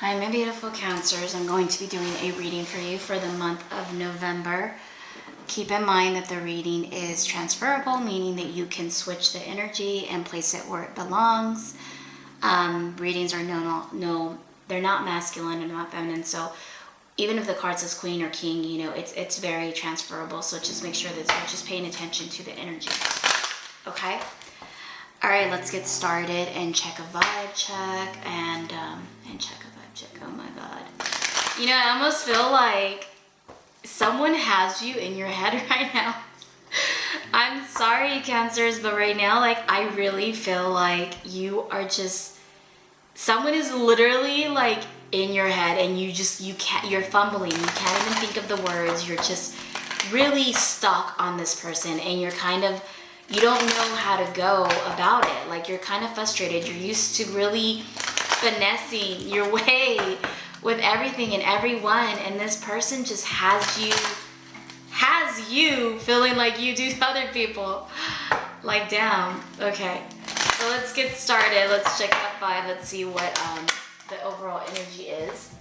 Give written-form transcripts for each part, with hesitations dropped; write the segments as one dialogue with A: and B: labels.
A: Hi, my beautiful Cancers. I'm going to be doing a reading for you for the month of November. Keep in mind that the reading is transferable, meaning that you can switch the energy and place it where it belongs. Readings are they're not masculine and not feminine. So even if the card says Queen or King, you know, it's very transferable. So just make sure that you're just paying attention to the energy. Okay? All right, let's get started and check a vibe check and check a vibe check. Oh my God. You know, I almost feel like someone has you in your head right now. I'm sorry, Cancers, but right now, like, I really feel like you are just, someone is literally like in your head and you're fumbling. You can't even think of the words. You're just really stuck on this person and you're kind of, you don't know how to go about it. Like, you're kind of frustrated. You're used to really finessing your way with everything and everyone, and this person just has you feeling like you do to other people. Like, damn. Okay, so let's get started. Let's check that vibe. Let's see what the overall energy is.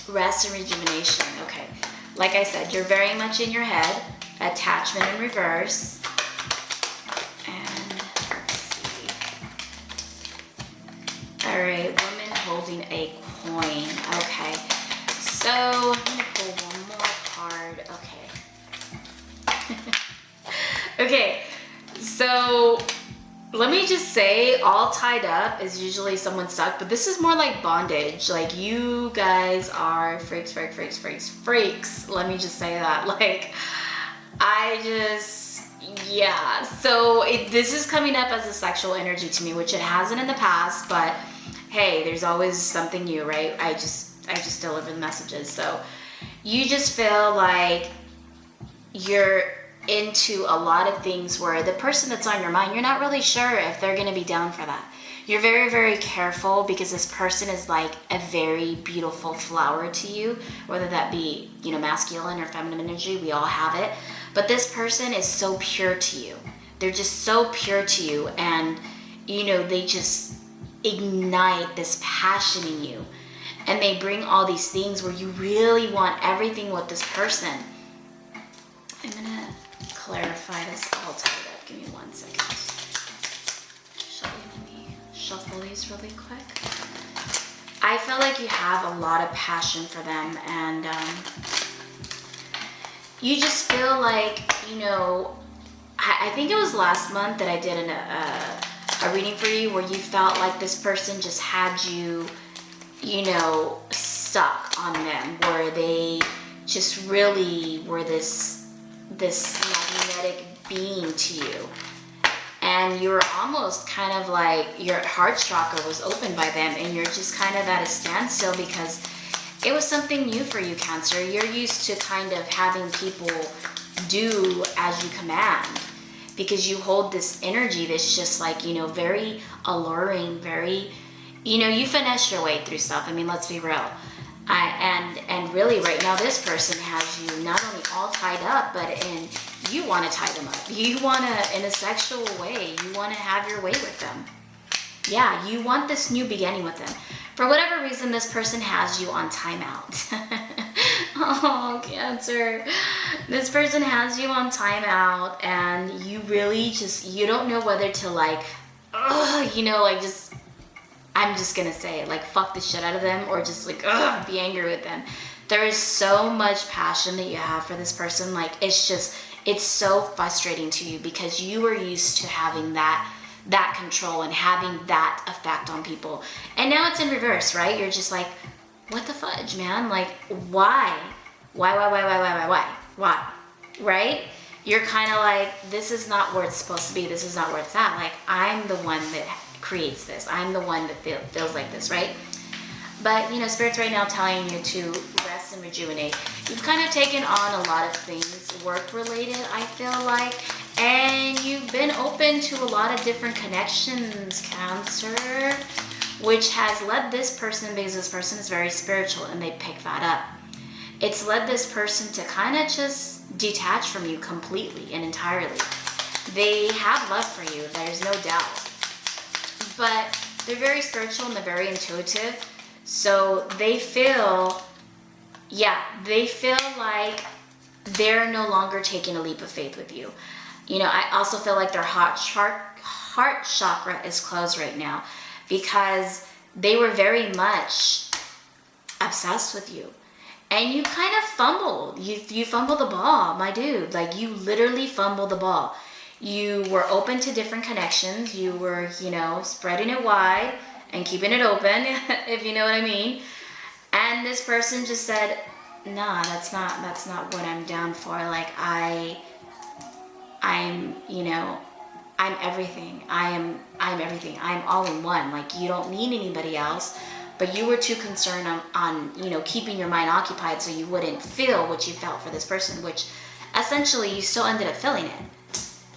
A: Rest and rejuvenation. Okay, like I said, you're very much in your head. Attachment in reverse. Alright, woman holding a coin. Okay, so I'm gonna pull one more card. Okay. Okay, so let me just say, all tied up is usually someone stuck, but this is more like bondage. Like, you guys are freaks. Let me just say that. Like, yeah. So this is coming up as a sexual energy to me, which it hasn't in the past, but hey, there's always something new, right? I just deliver the messages. So you just feel like you're into a lot of things where the person that's on your mind, you're not really sure if they're going to be down for that. You're very, very careful because this person is like a very beautiful flower to you, whether that be, you know, masculine or feminine energy. We all have it. But this person is so pure to you. They're just so pure to you, and, you know, they just ignite this passion in you, and they bring all these things where you really want everything with this person. I'm gonna clarify this all tied up. Give me 1 second. Let me shuffle these really quick. I feel like you have a lot of passion for them, and you just feel like, you know, I think it was last month that I did a reading for you where you felt like this person just had you, you know, stuck on them, where they just really were this magnetic being to you. And you were almost kind of like your heart chakra was opened by them, and you're just kind of at a standstill because it was something new for you, Cancer. You're used to kind of having people do as you command, because you hold this energy that's just like, you know, very alluring, very, you know, you finesse your way through stuff. I mean, let's be real. And really right now this person has you not only all tied up, but you want to tie them up. You want to, in a sexual way, you want to have your way with them. Yeah, you want this new beginning with them. For whatever reason, this person has you on timeout. Oh, Cancer. This person has you on timeout, and you really just, you don't know whether to like, you know, like just, I'm just gonna say, like, fuck the shit out of them, or just like, be angry with them. There is so much passion that you have for this person. Like, it's just, it's so frustrating to you because you are used to having that control and having that effect on people. And now it's in reverse, right? You're just like, what the fudge, man? Like, why? Why? Right? You're kind of like, this is not where it's supposed to be. This is not where it's at. Like, I'm the one that creates this. I'm the one that feels like this, right? But, you know, Spirit's right now telling you to rest and rejuvenate. You've kind of taken on a lot of things work-related, I feel like. And you've been open to a lot of different connections, Cancer, which has led this person, because this person is very spiritual and they pick that up. It's led this person to kind of just detach from you completely and entirely. They have love for you, there's no doubt. But they're very spiritual and they're very intuitive. So they feel, they feel like they're no longer taking a leap of faith with you. You know, I also feel like their heart chakra is closed right now because they were very much obsessed with you. And you kind of fumbled. You fumbled the ball, my dude. Like, you literally fumbled the ball. You were open to different connections. You were, you know, spreading it wide and keeping it open, if you know what I mean. And this person just said, nah, that's not what I'm down for. Like, I'm, you know, I'm everything. I'm everything. I'm all in one. Like, you don't need anybody else, but you were too concerned on, you know, keeping your mind occupied so you wouldn't feel what you felt for this person, which essentially you still ended up feeling it.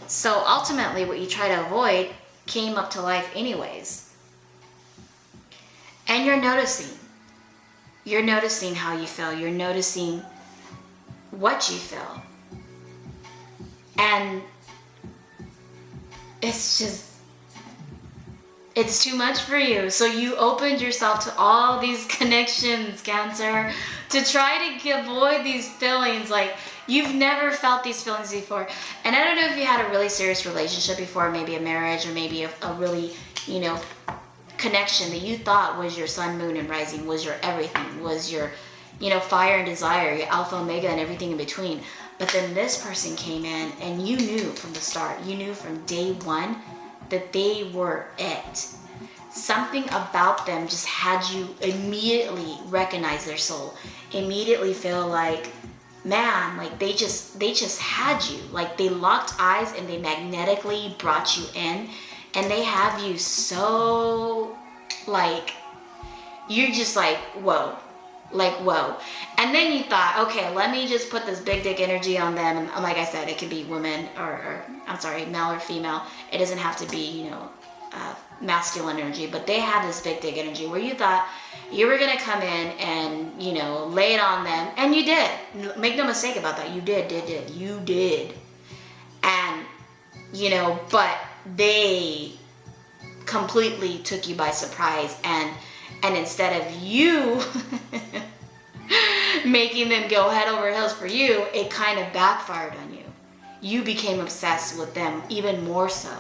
A: So ultimately what you try to avoid came up to life anyways. And you're noticing. You're noticing how you feel. You're noticing what you feel. And it's too much for you. So you opened yourself to all these connections, Cancer, to try to avoid these feelings. Like, you've never felt these feelings before. And I don't know if you had a really serious relationship before, maybe a marriage or maybe a really, you know, connection that you thought was your sun, moon, and rising, was your everything, was your, you know, fire and desire, your alpha, omega, and everything in between. But then this person came in and you knew from the start, you knew from day one that they were it. Something about them just had you immediately recognize their soul, immediately feel like, man, like they just had you. Like, they locked eyes and they magnetically brought you in, and they have you so, like, you're just like, whoa. Like, whoa. And then you thought, okay, let me just put this big dick energy on them. And like I said, it could be women or I'm sorry, male or female. It doesn't have to be, you know, masculine energy, but they have this big dick energy where you thought you were going to come in and, you know, lay it on them. And you did. Make no mistake about that. You did. You did. And, you know, but they completely took you by surprise, and instead of you making them go head over heels for you, it kind of backfired on you. You became obsessed with them even more so.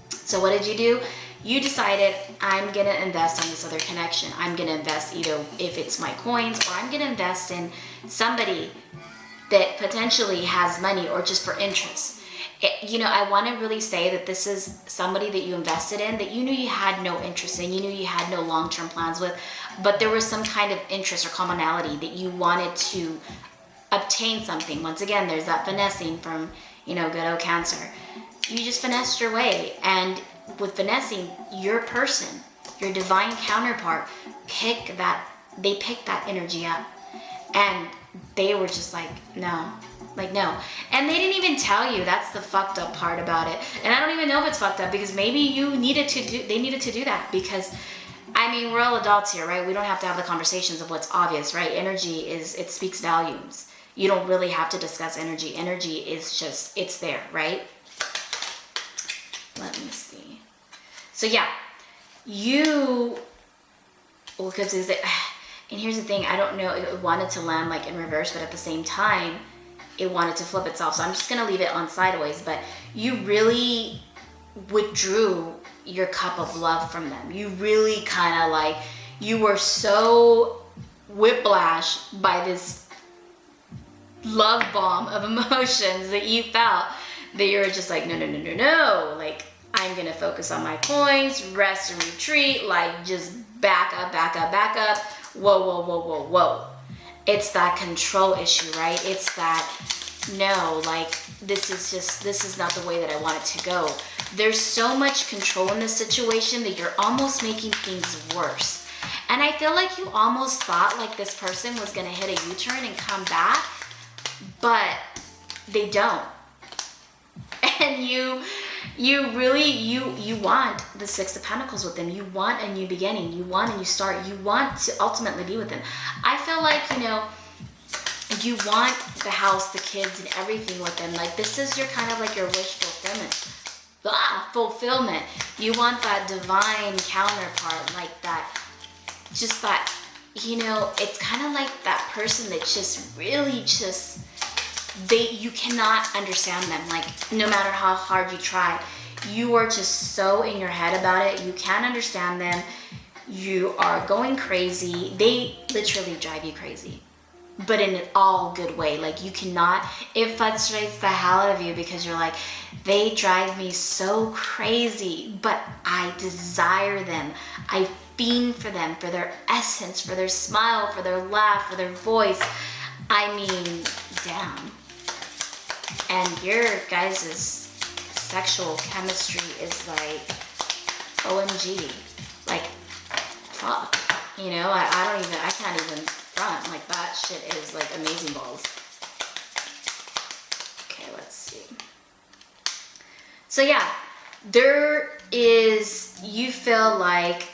A: So what did you do? You decided, I'm going to invest in this other connection. I'm going to invest either if it's my coins, or I'm going to invest in somebody that potentially has money or just for interest. You know, I want to really say that this is somebody that you invested in that you knew you had no interest in, you knew you had no long-term plans with, but there was some kind of interest or commonality that you wanted to obtain something. Once again, there's that finessing from, you know, good old Cancer. You just finessed your way, and with finessing, your person, your divine counterpart, picked that energy up, and they were just like, no. Like, no. And they didn't even tell you. That's the fucked up part about it. And I don't even know if it's fucked up, because maybe they needed to do that, because, I mean, we're all adults here, right? We don't have to have the conversations of what's obvious, right? Energy it speaks volumes. You don't really have to discuss energy. Energy is just, it's there, right? Let me see. So yeah, because and here's the thing, I don't know, it wanted to land like in reverse, but at the same time, it wanted to flip itself. So I'm just going to leave it on sideways, but you really withdrew your cup of love from them. You really kind of like, you were so whiplash by this love bomb of emotions that you felt that you were just like, no. Like, I'm going to focus on my coins, rest and retreat, like just back up. Whoa. It's that control issue, right? It's that, no, like, this is not the way that I want it to go. There's so much control in this situation that you're almost making things worse. And I feel like you almost thought like this person was going to hit a U-turn and come back, but they don't. And you want the Six of Pentacles with them. You want a new beginning. You want a new start. You want to ultimately be with them. I feel like, you know, you want the house, the kids, and everything with them. Like, this is your kind of like your wish fulfillment. You want that divine counterpart, like that just that, you know, it's kind of like that person that just really just, you cannot understand them. Like, no matter how hard you try, you are just so in your head about it. You can't understand them. You are going crazy. They literally drive you crazy, but in an all good way. Like, you cannot, it frustrates the hell out of you because you're like, they drive me so crazy, but I desire them. I fiend for them, for their essence, for their smile, for their laugh, for their voice. I mean, damn. And your guys' sexual chemistry is like, OMG. Like, fuck. You know, I can't even front. Like, that shit is like amazing balls. Okay, let's see. So yeah, you feel like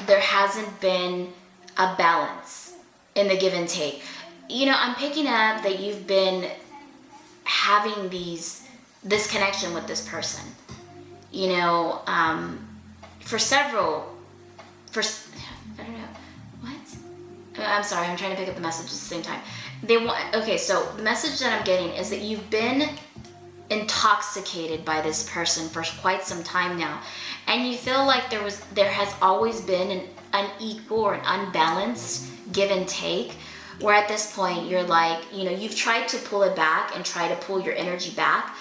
A: there hasn't been a balance in the give and take. You know, I'm picking up that you've been having this connection with this person. You know, I don't know, what? I'm sorry, I'm trying to pick up the message at the same time. Okay, so the message that I'm getting is that you've been intoxicated by this person for quite some time now, and you feel like there has always been an unequal or an unbalanced give and take, where at this point you're like, you know, you've tried to pull it back and try to pull your energy back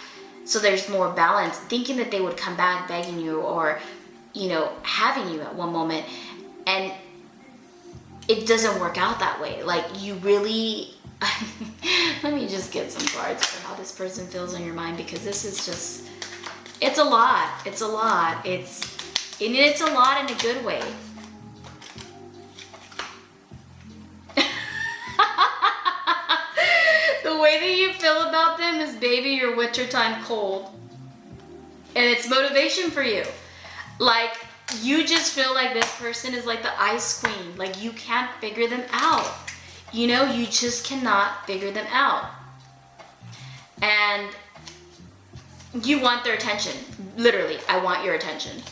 A: so there's more balance, thinking that they would come back begging you or, you know, having you at one moment, and it doesn't work out that way. Like, you really let me just get some cards for how this person feels on your mind, because this is just, it's a lot. It's a lot. It's a lot in a good way. The way that you feel about them is, baby, you're wintertime cold. And it's motivation for you. Like, you just feel like this person is like the ice queen. Like, you can't figure them out. You know, you just cannot figure them out. And you want their attention. Literally, I want your attention.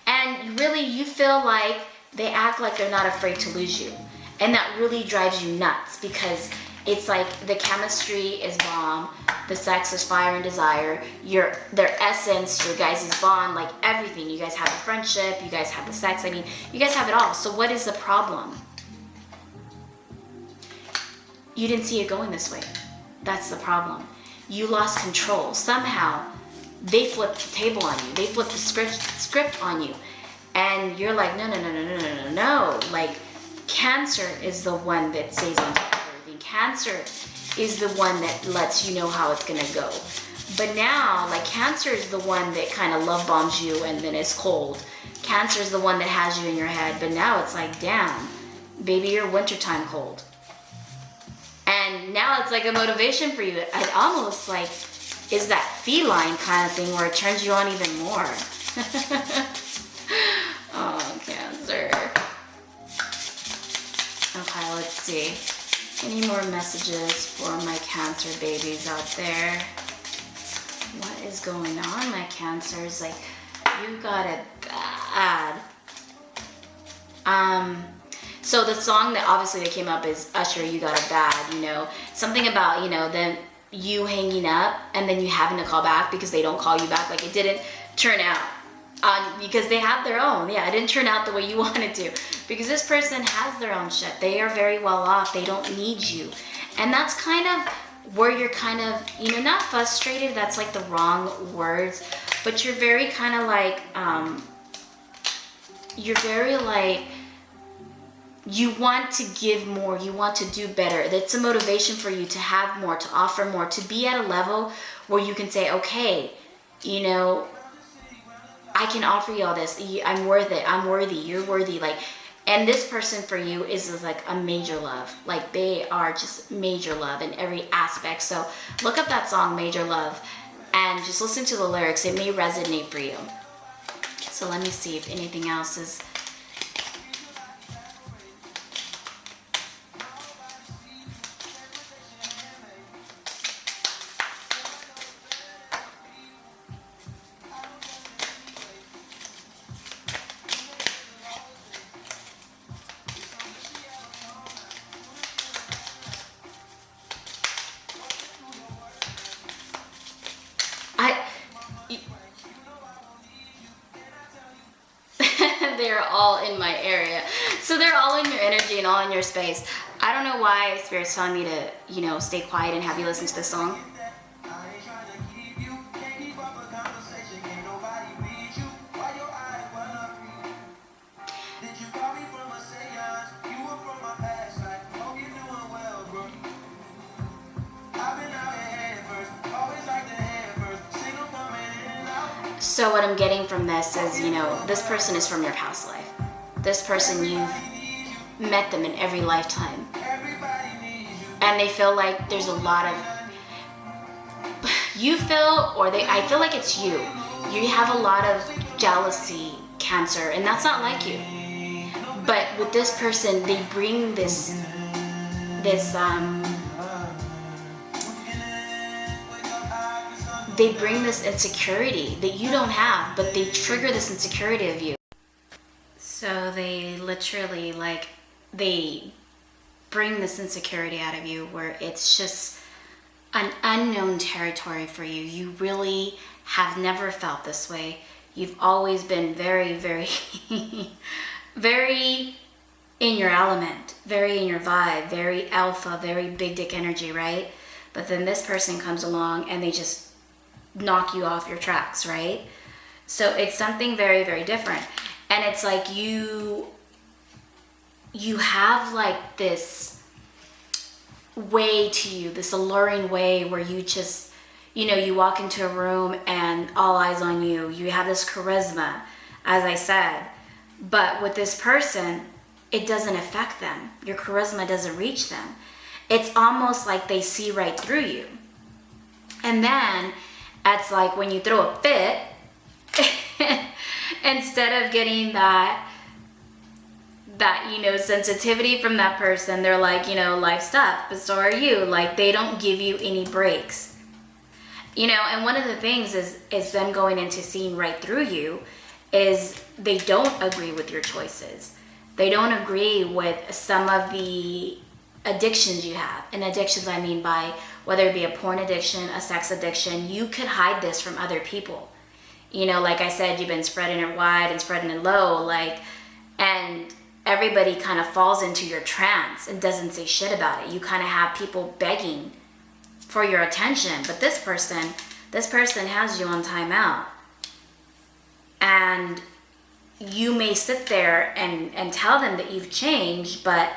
A: And really, you feel like they act like they're not afraid to lose you. And that really drives you nuts, because it's like the chemistry is bomb, the sex is fire and desire, their essence, your guys' bond, like everything. You guys have a friendship, you guys have the sex, I mean, you guys have it all. So what is the problem? You didn't see it going this way. That's the problem. You lost control. Somehow, they flipped the table on you. They flipped the script on you. And you're like, no. Like, Cancer is the one that stays on top of everything. Cancer is the one that lets you know how it's gonna go. But now, like, Cancer is the one that kind of love bombs you and then is cold. Cancer is the one that has you in your head. But now it's like, damn, baby, you're wintertime cold. And now it's like a motivation for you. It almost like is that feline kind of thing where it turns you on even more. Oh, Cancer. Okay, let's see. Any more messages for my Cancer babies out there? What is going on, my Cancers? Like, you got it bad. So the song that obviously that came up is Usher, You Got It Bad, you know. Something about, you know, then you hanging up and then you having to call back because they don't call you back. Like, it didn't turn out. Because they have their own. Yeah, it didn't turn out the way you wanted to. Because this person has their own shit. They are very well off. They don't need you. And that's kind of where you're kind of, you know, not frustrated. That's like the wrong words. But you're very kind of like, you're very like, you want to give more. You want to do better. That's a motivation for you to have more, to offer more, to be at a level where you can say, okay, you know, I can offer you all this. I'm worth it. I'm worthy. You're worthy. Like, and this person for you is like a major love. Like, they are just major love in every aspect. So look up that song, Major Love, and just listen to the lyrics. It may resonate for you. So let me see if anything else is. They're all in my area. So they're all in your energy and all in your space. I don't know why Spirit's telling me to, you know, stay quiet and have you listen to this song. So what I'm getting from this is, you know, this person is from your past life. This person, you've met them in every lifetime. And they feel like there's a lot of, you feel, or I feel like it's you. You have a lot of jealousy, Cancer, and that's not like you. But with this person, they bring this insecurity that you don't have, but they trigger this insecurity of you. So they literally, like, they bring this insecurity out of you where it's just an unknown territory for you. You really have never felt this way. You've always been very, very, very in your element, very in your vibe, very alpha, very big dick energy, right? But then this person comes along and they just knock you off your tracks, right? So it's something very, very different. And it's like you have like this way to you, this alluring way where you just, you know, you walk into a room and all eyes on you. You have this charisma, as I said. But with this person, it doesn't affect them. Your charisma doesn't reach them. It's almost like they see right through you. And then it's like when you throw a fit, instead of getting that, you know, sensitivity from that person, they're like, you know, life stuff, but so are you. Like, they don't give you any breaks. You know, and one of the things is them going into seeing right through you is they don't agree with your choices. They don't agree with some of the addictions you have. And addictions, I mean by whether it be a porn addiction, a sex addiction. You could hide this from other people. You know, like I said, you've been spreading it wide and spreading it low, like, and everybody kind of falls into your trance and doesn't say shit about it. You kind of have people begging for your attention, but this person has you on timeout. And you may sit there and tell them that you've changed, but,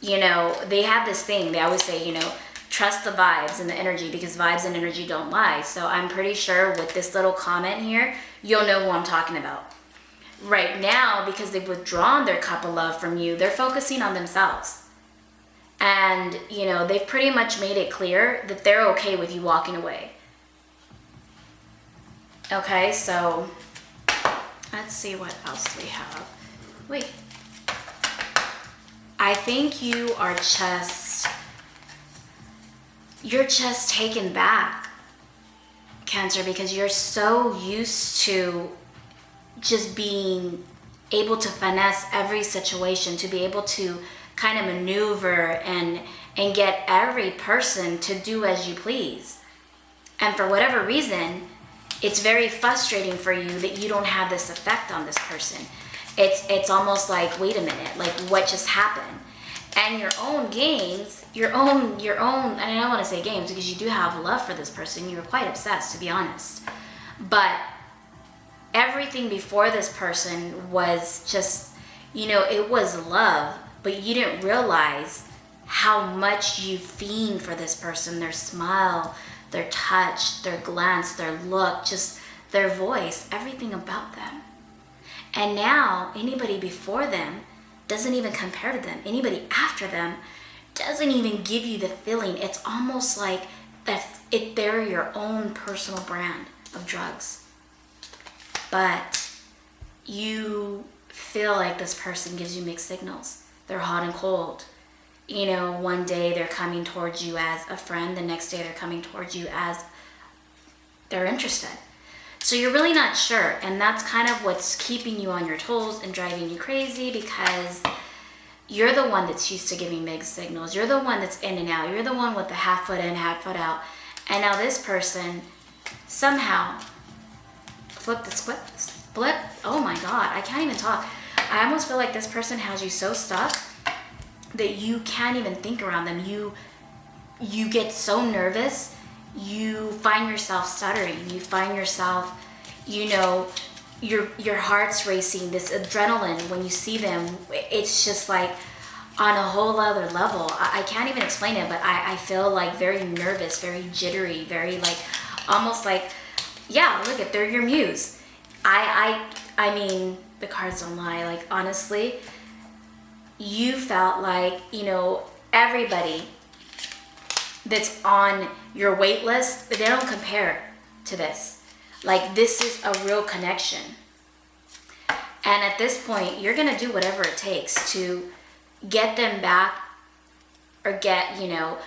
A: you know, they have this thing, they always say, you know, trust the vibes and the energy, because vibes and energy don't lie. So I'm pretty sure with this little comment here, you'll know who I'm talking about. Right now, because they've withdrawn their cup of love from you, they're focusing on themselves. And, you know, they've pretty much made it clear that they're okay with you walking away. Okay, so let's see what else we have. Wait. I think you're just taken back, Cancer, because you're so used to just being able to finesse every situation, to be able to kind of maneuver and get every person to do as you please. And for whatever reason, it's very frustrating for you that you don't have this effect on this person. It's almost like, wait a minute, like what just happened? And your own games, your own, and I don't want to say games because you do have love for this person. You're quite obsessed, to be honest. But everything before this person was just, you know, it was love, but you didn't realize how much you fiend for this person. Their smile, their touch, their glance, their look, just their voice, everything about them. And now anybody before them doesn't even compare to them. Anybody after them doesn't even give you the feeling. It's almost like they're your own personal brand of drugs. But you feel like this person gives you mixed signals. They're hot and cold. You know, one day they're coming towards you as a friend, the next day they're coming towards you as they're interested. So you're really not sure, and that's kind of what's keeping you on your toes and driving you crazy, because you're the one that's used to giving mixed signals. You're the one that's in and out. You're the one with the half foot in, half foot out. And now this person somehow flip the split. Oh my God, I can't even talk. I almost feel like this person has you so stuck that you can't even think around them. You get so nervous. You find yourself stuttering. You find yourself, you know, your heart's racing, this adrenaline when you see them. It's just like on a whole other level. I can't even explain it, but I feel like very nervous, very jittery, very like, almost like, yeah, look at, they're your muse. I mean, the cards don't lie. Like, honestly, you felt like, you know, everybody that's on your wait list, they don't compare to this. Like, this is a real connection. And at this point, you're going to do whatever it takes to get them back, or get, you know,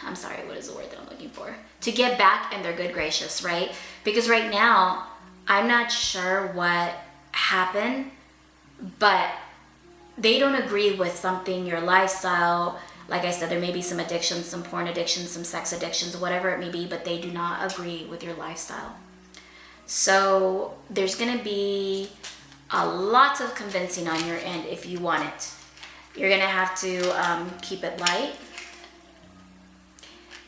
A: I'm sorry, what is the word that I'm looking for? To get back in their good gracious, right? Because right now, I'm not sure what happened, but they don't agree with something, your lifestyle. Like I said, there may be some addictions, some porn addictions, some sex addictions, whatever it may be, but they do not agree with your lifestyle. So there's going to be a lot of convincing on your end if you want it. You're going to have to keep it light.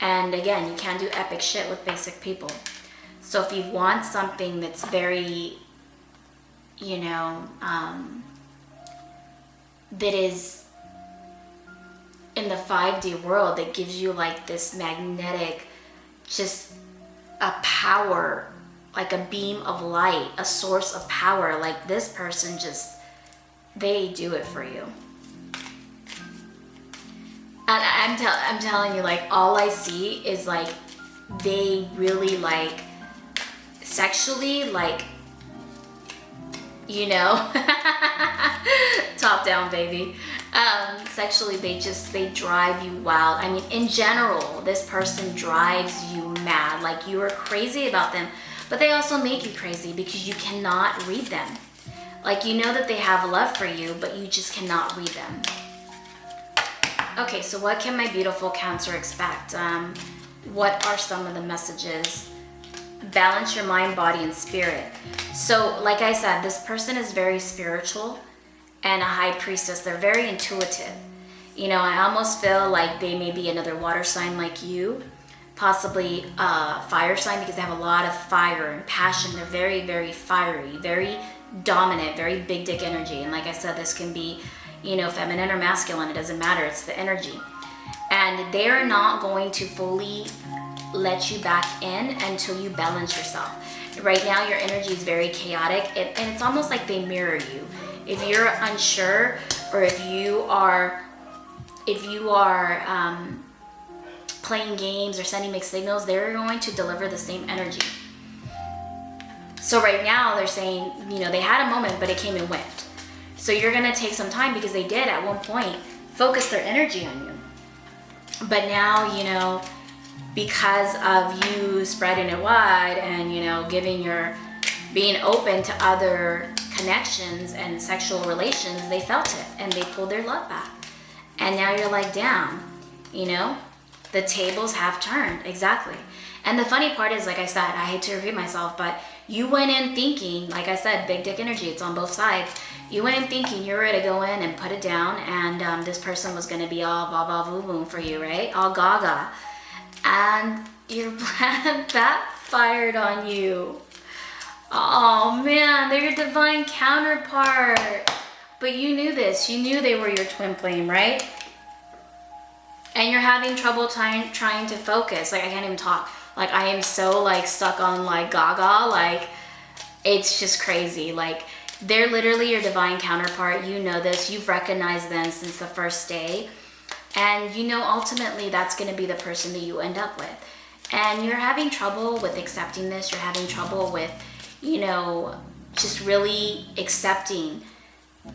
A: And again, you can't do epic shit with basic people. So if you want something that's very, you know, that is in the 5D world, that gives you like this magnetic, just a power, like a beam of light, a source of power, like this person just, they do it for you. And I'm telling you, like, all I see is like, they really like, sexually, like, you know, top down, baby. Sexually, they drive you wild. I mean, in general, this person drives you mad. Like, you are crazy about them, but they also make you crazy because you cannot read them. Like, you know that they have love for you, but you just cannot read them. Okay, so what can my beautiful Cancer expect? What are some of the messages? Balance your mind, body, and spirit. So, like I said, this person is very spiritual and a high priestess. They're very intuitive. You know, I almost feel like they may be another water sign like you, possibly a fire sign, because they have a lot of fire and passion. They're very, very fiery, very dominant, very big dick energy. And like I said, this can be, you know, feminine or masculine, it doesn't matter, it's the energy. And they're not going to fully let you back in until you balance yourself. Right now, your energy is very chaotic, and it's almost like they mirror you. If you're unsure, or if you are playing games or sending mixed signals, they're going to deliver the same energy. So right now, they're saying, you know, they had a moment, but it came and went. So you're going to take some time, because they did at one point focus their energy on you. But now, you know, because of you spreading it wide and, you know, being open to other connections and sexual relations, they felt it and they pulled their love back. And now you're like, damn, you know, the tables have turned. Exactly. And the funny part is, like I said, I hate to repeat myself, but you went in thinking, like I said, big dick energy, it's on both sides. You went in thinking you were ready to go in and put it down, and this person was going to be all ba ba boo boom for you, right? All gaga. And your plan backfired on you. Oh man, they're your divine counterpart. But you knew this. You knew they were your twin flame, right? And you're having trouble trying to focus. Like, I can't even talk. Like, I am so like stuck on like gaga. Like, it's just crazy. Like, they're literally your divine counterpart. You know this. You've recognized them since the first day. And you know, ultimately, that's going to be the person that you end up with. And you're having trouble with accepting this. You're having trouble with, you know, just really accepting,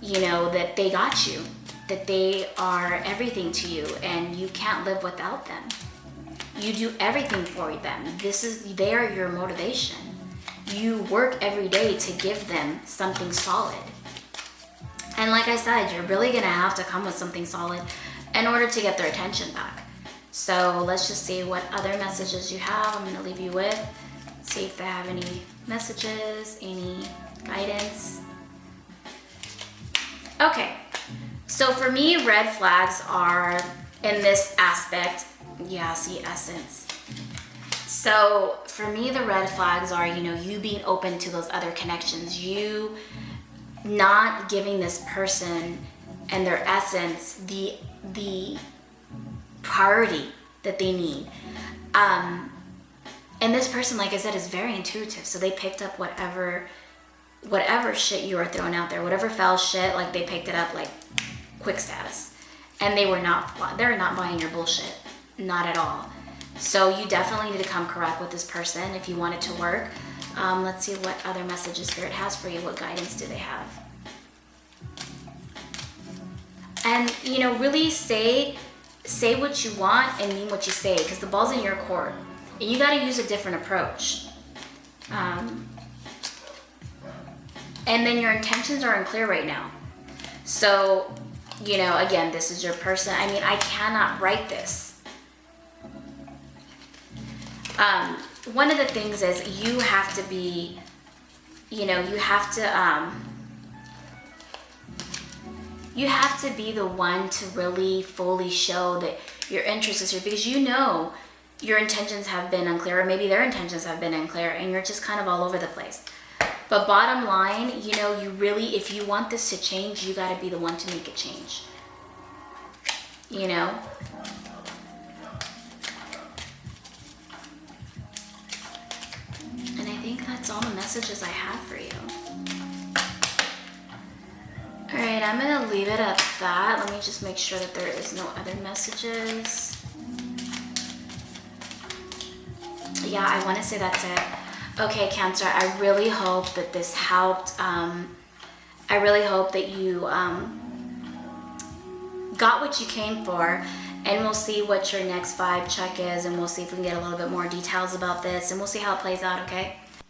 A: you know, that they got you, that they are everything to you, and you can't live without them. You do everything for them. They are your motivation. You work every day to give them something solid. And like I said, you're really going to have to come with something solid in order to get their attention back. So let's just see what other messages you have. I'm going to leave you with. See if they have any messages, any guidance? Okay, so for me, red flags are in this aspect. Yeah, see, essence. So for me, the red flags are, you know, you being open to those other connections, you not giving this person and their essence the priority that they need. And this person, like I said, is very intuitive. So they picked up whatever shit you were throwing out there, whatever foul shit, like they picked it up like quick status. And they're not buying your bullshit. Not at all. So you definitely need to come correct with this person if you want it to work. Let's see what other messages Spirit has for you. What guidance do they have? And, you know, really say what you want and mean what you say, because the ball's in your court. And you got to use a different approach. And then your intentions are unclear right now. So, you know, again, this is your person. I mean, I cannot write this. One of the things is you have to be, you know, you have to be the one to really fully show that your interest is here, because you know your intentions have been unclear, or maybe their intentions have been unclear, and you're just kind of all over the place. But bottom line, you know, you really, if you want this to change, you got to be the one to make it change. You know? And I think that's all the messages I have for you. Alright, I'm going to leave it at that. Let me just make sure that there is no other messages. Yeah, I want to say that's it. Okay, Cancer, I really hope that this helped. I really hope that you got what you came for, and we'll see what your next vibe check is, and we'll see if we can get a little bit more details about this, and we'll see how it plays out, okay?